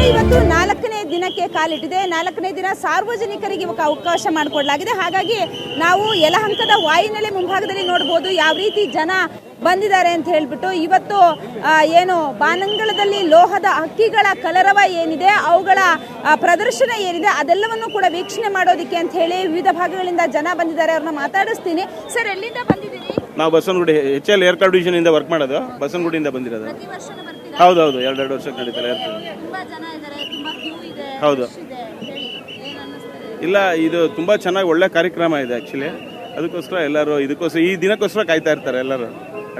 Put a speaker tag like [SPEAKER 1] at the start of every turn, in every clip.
[SPEAKER 1] ಇವತ್ತು 4ನೇ ದಿನಕ್ಕೆ ಕಾಲಿಟ್ಟಿದೆ. 4ನೇ ದಿನ ಸಾರ್ವಜನಿಕರಿಗೆ ಅವಕಾಶ ಮಾಡಿಕೊಡಲಾಗಿದೆ. ಹಾಗಾಗಿ ನಾವು ಯಲಹಂಕದ ವಾಯುನೆಲೆ ಮುಂಭಾಗದಲ್ಲಿ ನೋಡಬಹುದು ಯಾವ ರೀತಿ ಜನ ಬಂದಿದ್ದಾರೆ ಅಂತ ಹೇಳ್ಬಿಟ್ಟು. ಇವತ್ತು ಏನು ಬಾನಂಗಳದಲ್ಲಿ ಲೋಹದ ಹಕ್ಕಿಗಳ ಕಲರವ ಏನಿದೆ, ಅವುಗಳ ಪ್ರದರ್ಶನ ಏನಿದೆ, ಅದೆಲ್ಲವನ್ನು ಕೂಡ ವೀಕ್ಷಣೆ ಮಾಡೋದಕ್ಕೆ ಅಂತ ಹೇಳಿ ವಿವಿಧ ಭಾಗಗಳಿಂದ ಜನ ಬಂದಿದ್ದಾರೆ. ಅವ್ರನ್ನ ಮಾತಾಡಿಸ್ತೀನಿ. ಸರ್, ಎಲ್ಲಿಂದ ಬಂದಿದ್ದೀರಿ?
[SPEAKER 2] ನಾವು ಬಸವನಗುಡಿ HL ಏರ್ಕ್ರಾಫ್ಟ್ ಡಿವಿಷನ್ ಇಂದ ವರ್ಕ್ ಮಾಡೋದು. ಬಸವನಗುಡಿಯಿಂದ ಬಂದಿರೋದು. ಹೌದೌದು, 2 ವರ್ಷಕ್ಕೆ ನಡೀತಾರೆ. ಹೌದು, ಇಲ್ಲ, ಇದು ತುಂಬಾ ಚೆನ್ನಾಗಿ ಒಳ್ಳೆ ಕಾರ್ಯಕ್ರಮ ಇದೆ ಆಕ್ಚುಲಿ. ಅದಕ್ಕೋಸ್ಕರ ಎಲ್ಲರೂ ಈ ದಿನಕ್ಕೋಸ್ಕರ ಕಾಯ್ತಾ ಇರ್ತಾರೆ ಎಲ್ಲರೂ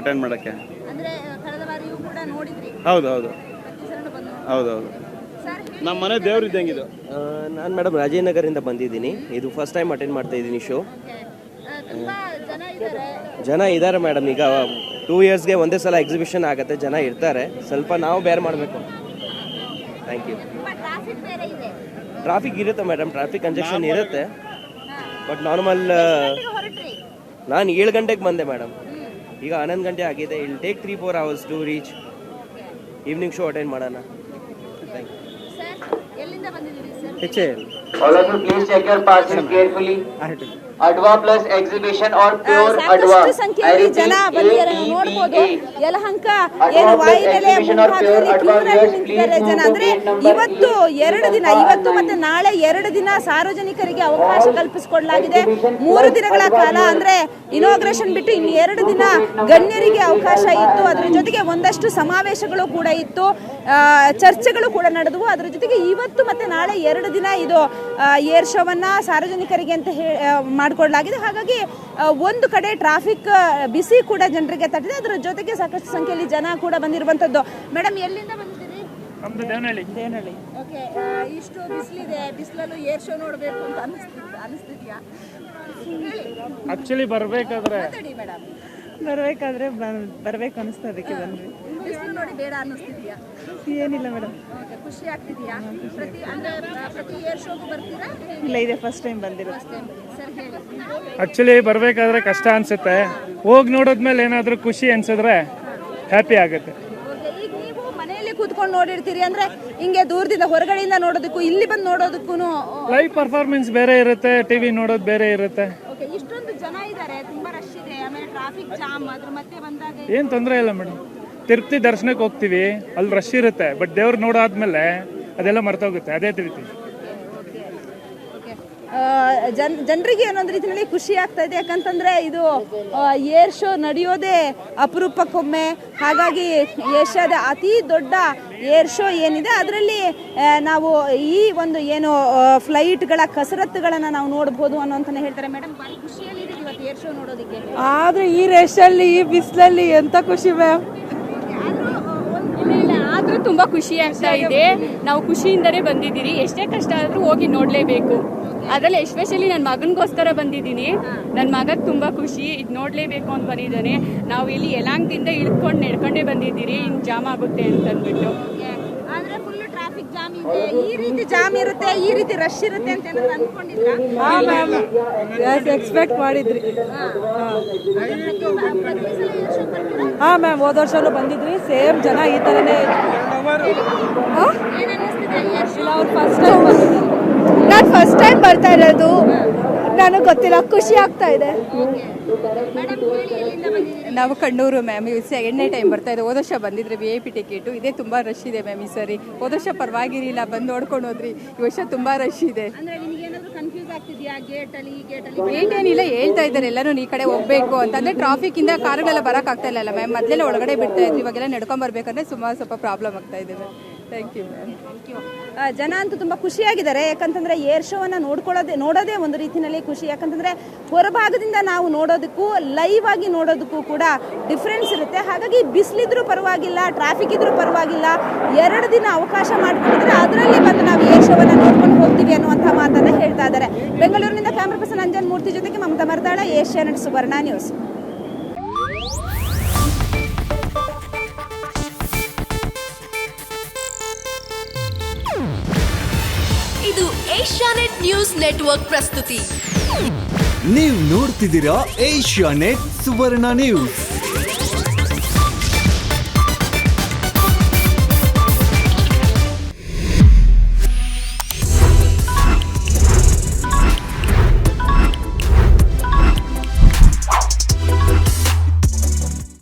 [SPEAKER 2] ಅಟೆಂಡ್ ಮಾಡಕ್ಕೆ. ಹೌದೌದು ಹೌದೌದು. ನಮ್ಮ ಮನೆ ದೇವ್ರು ಇದ್ದಂಗಿದು.
[SPEAKER 3] ನಾನು ಮೇಡಮ್ ರಾಜೇನಗರಿಂದ ಬಂದಿದ್ದೀನಿ. ಇದು ಫಸ್ಟ್ ಟೈಮ್ ಅಟೆಂಡ್ ಮಾಡ್ತಾ ಇದ್ದೀನಿ ಶೋ. ಜನ ಇದ್ದಾರೆ ಮೇಡಮ್. ಈಗ 2 ಇಯರ್ಸ್ಗೆ ಒಂದೇ ಸಲ ಎಕ್ಸಿಬಿಷನ್ ಆಗುತ್ತೆ. ಜನ ಇರ್ತಾರೆ, ಸ್ವಲ್ಪ ನಾವು ಬೇರೆ ಮಾಡಬೇಕು. Thank you. ಟ್ರಾಫಿಕ್ ಇರುತ್ತೆ ಮೇಡಮ್, ಟ್ರಾಫಿಕ್ ಕಂಜೆಕ್ಷನ್ ಇರುತ್ತೆ. ಬಟ್ ನಾರ್ಮಲ್ ನಾನು 7 ಗಂಟೆಗೆ ಬಂದೆ ಮೇಡಮ್. ಈಗ 11 ಗಂಟೆ ಆಗಿದೆ. I'll take 3-4 hours to reach. Evening show attend ಮಾಡೋಣ. Thank you. HL.
[SPEAKER 4] All of you please check your passes carefully. Adwa plus exhibition or pure Adwa.
[SPEAKER 1] ಸಾಕಷ್ಟು ಸಂಖ್ಯೆಯಲ್ಲಿ ಜನ ಬಂದಿದ್ದಾರೆ ನಾವು ನೋಡ್ಬೋದು. ಯಲಹಂಕ ಏನು ವಾಯುನೆಲೆ ಮುಂಭಾಗದಲ್ಲಿ ಕ್ಯೂ ನಲ್ಲಿ ನಿಂತಿದ್ದಾರೆ ಜನ. ಅಂದ್ರೆ ಇವತ್ತು 2 ದಿನ, ಇವತ್ತು ಮತ್ತೆ ನಾಳೆ 2 ದಿನ ಸಾರ್ವಜನಿಕರಿಗೆ ಅವಕಾಶ ಕಲ್ಪಿಸಿಕೊಡಲಾಗಿದೆ. 3 ದಿನಗಳ ಕಾಲ ಅಂದ್ರೆ ಇನಾಗ್ರೇಷನ್ ಬಿಟ್ಟು ಇನ್ನು 2 ದಿನ ಗಣ್ಯರಿಗೆ ಅವಕಾಶ ಇತ್ತು. ಅದರ ಜೊತೆಗೆ ಒಂದಷ್ಟು ಸಮಾವೇಶಗಳು ಕೂಡ ಇತ್ತು, ಚರ್ಚೆಗಳು ಕೂಡ ನಡೆದವು. ಅದರ ಜೊತೆಗೆ ಇವತ್ತು ಮತ್ತೆ ನಾಳೆ 2 ದಿನ ಇದು ಏರ್ ಶೋವನ್ನ ಸಾರ್ವಜನಿಕರಿಗೆ ಅಂತ ಮಾಡಿಕೊಡಲಾಗಿದೆ. ಹಾಗಾಗಿ ಒಂದು ಕಡೆ ಟ್ರಾಫಿಕ್ ಬಿಸಿ ಕೂಡ ಜನರಿಗೆ ತಟ್ಟಿದೆ. ಅದರ ಜೊತೆಗೆ ಸಾಕಷ್ಟು ಸಂಖ್ಯೆಯಲ್ಲಿ ಜನ ಕೂಡ ಬಂದಿರುವಂತದ್ದು. ಮೇಡಮ್, ಎಲ್ಲಿಂದ ಬಂದಿದ್ದೀರಿ?
[SPEAKER 5] ನಮ್ದು ದೇವನಹಳ್ಳಿ.
[SPEAKER 1] ಓಕೆ, ಇಷ್ಟು ಬಿಸಿಲಿದೆ, ಬಿಸಿಲಲ್ಲೂ ಏರ್ ಶೋ ನೋಡಬೇಕು ಅಂತ ಅನಿಸ್ತಿದ್ಯಾ?
[SPEAKER 5] ಆಕ್ಚುಲಿ ಬರ್ಬೇಕಾದ್ರೆ
[SPEAKER 6] ಬರ್ಬೇಕು ಅನಿಸ್ತಾ, ಅದಕ್ಕೆ ಬಂದ್ವಿ.
[SPEAKER 1] ಬಿಸಿಲು ನೋಡಿ ಬೇಡ ಅನ್ನಿಸ್ತಿದ್ಯಾ?
[SPEAKER 6] ಏನಿಲ್ಲ ಮೇಡಮ್,
[SPEAKER 1] ಓಕೆ, ಖುಷಿ ಆಗ್ತಿದ್ಯಾ? ಪ್ರತಿ ಏರ್ ಶೋಗೂ ಬರ್ತೀರಾ?
[SPEAKER 6] ಇಲ್ಲ, ಇದೆ ಫಸ್ಟ್ ಟೈಮ್ ಬಂದಿರೋದು.
[SPEAKER 1] ಸರ್ ಹೇಳಿ.
[SPEAKER 5] ಆಕ್ಚುಲಿ ಬರ್ಬೇಕಾದ್ರೆ ಕಷ್ಟ ಅನ್ಸುತ್ತೆ. ಹೋಗಿ ನೋಡಿದ್ಮೇಲೆ ಏನಾದರೂ ಖುಷಿ ಅನ್ಸಿದ್ರೆ ಹ್ಯಾಪಿ ಆಗುತ್ತೆ.
[SPEAKER 1] ಓಕೆ, ಈಗ ನೀವು ಮನೆಯಲ್ಲಿ ಕೂತ್ಕೊಂಡು ನೋಡಿರ್ತೀರಿ, ಅಂದ್ರೆ ಹಿಂಗೆ ದೂರದಿಂದ ಹೊರಗಡೆಯಿಂದ ನೋಡೋದಕ್ಕೂ ಇಲ್ಲಿ ಬಂದು ನೋಡೋದಕ್ಕೂ
[SPEAKER 5] ಲೈವ್ ಪರ್ಫಾರ್ಮೆನ್ಸ್ ಬೇರೆ ಇರುತ್ತೆ, ಟಿವಿ ನೋಡೋದು ಬೇರೆ ಇರುತ್ತೆ.
[SPEAKER 1] ಓಕೆ, ಇಷ್ಟೊಂದು ಜನ ಇದ್ದಾರೆ, ತುಂಬಾ ರಶ್ ಇದೆ, ಆಮೇಲೆ ಟ್ರಾಫಿಕ್ ಜಾಮ್, ಅದ್ರ ಮತ್ತೆ ಬಂದಾಗ
[SPEAKER 5] ಏನು ತೊಂದರೆ ಇಲ್ಲ ಮೇಡಮ್. ತಿರುಪತಿ ದರ್ಶನಕ್ಕೆ ಹೋಗ್ತೀವಿ, ಅಲ್ಲಿ ರಶ್ ಇರುತ್ತೆ, ಬಟ್ ದೇವ್ರು ನೋಡಾದ್ಮೇಲೆ ಅದೆಲ್ಲ ಮರ್ತೋಗುತ್ತೆ. ಅದೇ ರೀತಿ
[SPEAKER 1] ಜನರಿಗೆ ಏನೊಂದು ರೀತಿಯಲ್ಲಿ ಖುಷಿ ಆಗ್ತಾ ಇದೆ. ಯಾಕಂತಂದ್ರೆ ಇದು ಏರ್ ಶೋ ನಡೆಯೋದೇ ಅಪರೂಪಕ್ಕೊಮ್ಮೆ. ಹಾಗಾಗಿ ಏಷ್ಯಾದ ಅತಿ ದೊಡ್ಡ ಏರ್ ಶೋ ಏನಿದೆ ಅದರಲ್ಲಿ ನಾವು ಈ ಒಂದು ಏನು ಫ್ಲೈಟ್ಗಳ ಕಸರತ್ತುಗಳನ್ನು ನಾವು ನೋಡ್ಬೋದು ಅನ್ನೋಂತಾನೆ ಹೇಳ್ತಾರೆ. ಮೇಡಮ್, ಭಾರಿ ಖುಷಿಯಲ್ಲಿದೆ ಇವತ್ತು ಏರ್ ಶೋ ನೋಡೋದಕ್ಕೆ.
[SPEAKER 6] ಆದ್ರೆ ಈ ರೇಷಲ್ಲಿ, ಈ ಬಿಸಿಲಲ್ಲಿ ಎಂತ ಖುಷಿ ಮ್ಯಾಮ್.
[SPEAKER 7] ಆದರೂ ತುಂಬ ಖುಷಿ ಆಗ್ತಾ ಇದೆ. ನಾವು ಖುಷಿಯಿಂದಲೇ ಬಂದಿದ್ದೀರಿ. ಎಷ್ಟೇ ಕಷ್ಟ ಆದರೂ ಹೋಗಿ ನೋಡಲೇಬೇಕು. ಅದರಲ್ಲಿ ಎಸ್ಪೆಷಲಿ ನನ್ನ ಮಗನಿಗೋಸ್ಕರ ಬಂದಿದ್ದೀನಿ. ನನ್ನ ಮಗಕ್ಕೆ ತುಂಬ ಖುಷಿ, ಇದು ನೋಡಲೇಬೇಕು ಅಂತ ಬಂದಿದ್ದಾನೆ. ನಾವು ಇಲ್ಲಿ ಯಲಹಂಕದಿಂದ ಇಳ್ಕೊಂಡು ನಡ್ಕೊಂಡೇ ಬಂದಿದ್ದೀರಿ, ಇನ್ನು ಜಾಮ್ ಆಗುತ್ತೆ ಅಂತಂದ್ಬಿಟ್ಟು.
[SPEAKER 1] ಆದ್ರೆ ಫುಲ್ ಟ್ರಾಫಿಕ್ ಜಾಮ್ ಇದೆ. ಈ ರೀತಿ ಜಾಮ್ ಇರುತ್ತೆ, ಈ ರೀತಿ ರಶ್ ಇರುತ್ತೆ ಅಂತ ಏನಾದ್ರು ಅನ್ಕೊಂಡಿದ್ರಾ?
[SPEAKER 6] ಎಕ್ಸ್ಪೆಕ್ಟ್ ಮಾಡಿದ್ರಿ. ಹಾ ಮ್ಯಾಮ್, ಹೋದ ವರ್ಷನೂ ಬಂದಿದ್ರಿ, ಸೇಮ್ ಜನ ಈ ಥರನೇ.
[SPEAKER 8] ನಾನು ಫಸ್ಟ್ ಟೈಮ್ ಬರ್ತಾ ಇರೋದು, ನನಗೆ ಗೊತ್ತಿಲ್ಲ, ಖುಷಿ ಆಗ್ತಾ ಇದೆ.
[SPEAKER 7] ನಾವು ಕಣ್ಣೂರು ಮ್ಯಾಮ್, ಈ ಸೆಕೆಂಡ್ನೇ ಟೈಮ್ ಬರ್ತಾ ಇದೆ. ಹೋದ ವರ್ಷ ಬಂದಿದ್ರೆ VIP ಟಿಕೆಟು, ಇದೇ ತುಂಬ ರಶ್ ಇದೆ ಮ್ಯಾಮ್. ಈ ಸರಿ ಹೋದ ವರ್ಷ ಪರವಾಗಿರಲಿಲ್ಲ, ಬಂದು ನೋಡ್ಕೊಂಡು ಹೋದ್ರಿ. ಈ ವರ್ಷ ತುಂಬ ರಶ್ ಇದೆ. ಗೇಟ್ ಏನಿಲ್ಲ, ಹೇಳ್ತಾ ಇದ್ದಾರೆ ಎಲ್ಲರೂ ಈ ಕಡೆ ಹೋಗಬೇಕು ಅಂತ. ಅಂದರೆ ಟ್ರಾಫಿಕ್ಕಿಂದ ಕಾರುಗಳೆಲ್ಲ ಬರೋಕ್ಕಾಗ್ತಾ ಇಲ್ಲ ಮ್ಯಾಮ್. ಮೊದಲೆಲ್ಲ ಒಳಗಡೆ ಬಿಡ್ತಾ ಇದ್ವಿ, ಇವಾಗೆಲ್ಲ ನಡ್ಕೊಂಬರ್ಬೇಕಂದ್ರೆ ಸ್ವಲ್ಪ ಪ್ರಾಬ್ಲಮ್ ಆಗ್ತಾ ಇದೆ ಮ್ಯಾಮ್. Thank you ma'am.
[SPEAKER 1] ಜನ ಅಂತೂ ತುಂಬ ಖುಷಿಯಾಗಿದ್ದಾರೆ. ಯಾಕಂತಂದರೆ ಏರ್ ಶೋವನ್ನು ನೋಡೋದೇ ಒಂದು ರೀತಿಯಲ್ಲಿ ಖುಷಿ. ಯಾಕಂತಂದರೆ ಹೊರಭಾಗದಿಂದ ನಾವು ನೋಡೋದಕ್ಕೂ ಲೈವ್ ಆಗಿ ನೋಡೋದಕ್ಕೂ ಕೂಡ ಡಿಫ್ರೆನ್ಸ್ ಇರುತ್ತೆ. ಹಾಗಾಗಿ ಬಿಸಿಲಿದ್ರೂ ಪರವಾಗಿಲ್ಲ, ಟ್ರಾಫಿಕ್ ಇದ್ರೂ ಪರವಾಗಿಲ್ಲ, 2 ದಿನ ಅವಕಾಶ ಮಾಡಿಕೊಂಡಿದ್ರೆ ಅದರಲ್ಲಿ ಬಂದು ನಾವು ಏರ್ ಶೋವನ್ನು ನೋಡ್ಕೊಂಡು ಹೋಗ್ತೀವಿ ಅನ್ನುವಂಥ ಮಾತನ್ನು ಹೇಳ್ತಾ ಇದ್ದಾರೆ. ಬೆಂಗಳೂರಿನಿಂದ ಕ್ಯಾಮ್ರಾ ಪರ್ಸನ್ ಅಂಜನ್ ಮೂರ್ತಿ ಜೊತೆಗೆ ಮಮತಾ ಮರ್ದಾಳ, ಏಷ್ಯಾನೆಟ್ ಸುವರ್ಣ ನ್ಯೂಸ್.
[SPEAKER 9] ಇದು ಏಷ್ಯಾನೆಟ್ ನ್ಯೂಸ್ ನೆಟ್ವರ್ಕ್ ಪ್ರಸ್ತುತಿ.
[SPEAKER 10] ನೀವು ನೋಡ್ತಿದ್ದೀರಾ ಏಷ್ಯಾನೆಟ್ ಸುವರ್ಣ ನ್ಯೂಸ್.